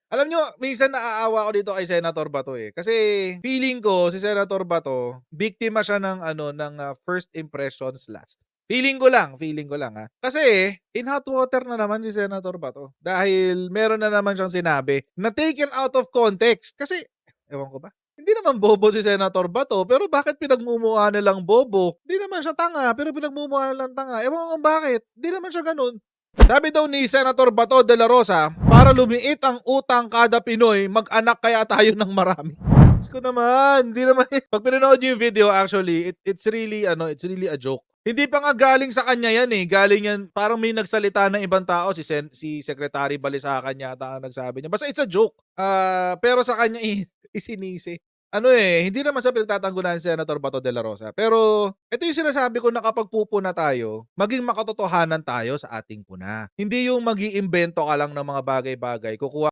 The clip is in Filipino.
Alam nyo, minsan naaawa ako dito kay Senator Bato eh. Kasi feeling ko si Senator Bato, biktima siya ng first impressions last. Feeling ko lang ha. Kasi in hot water na naman si Senator Bato. Dahil meron na naman siyang sinabi na taken out of context. Kasi, ewan ko ba? Hindi naman bobo si Senator Bato, pero bakit pinagmumukha nilang bobo? Hindi naman siya tanga, pero pinagmumukha nilang tanga. Ewan ko kung bakit. Hindi naman siya ganun. Sabi daw ni Senator Bato de la Rosa, para lumiit ang utang kada Pinoy, mag-anak kaya tayo ng marami. Diyos ko naman, hindi naman. Pag pinanood niyo yung video, actually, it's really a joke. Hindi pa nga galing sa kanya yan eh. Galing yan, parang may nagsalita ng ibang tao, si Secretary Balisacan yata ang nagsabi niya. Basta it's a joke. Pero sa kanya isinisi. Hindi naman sa pinagtatanggol ni Senator Bato de la Rosa. Pero ito yung sinasabi ko na kapag pupuna tayo, maging makatotohanan tayo sa ating puna. Hindi yung mag-iimbento ka lang ng mga bagay-bagay, kukuha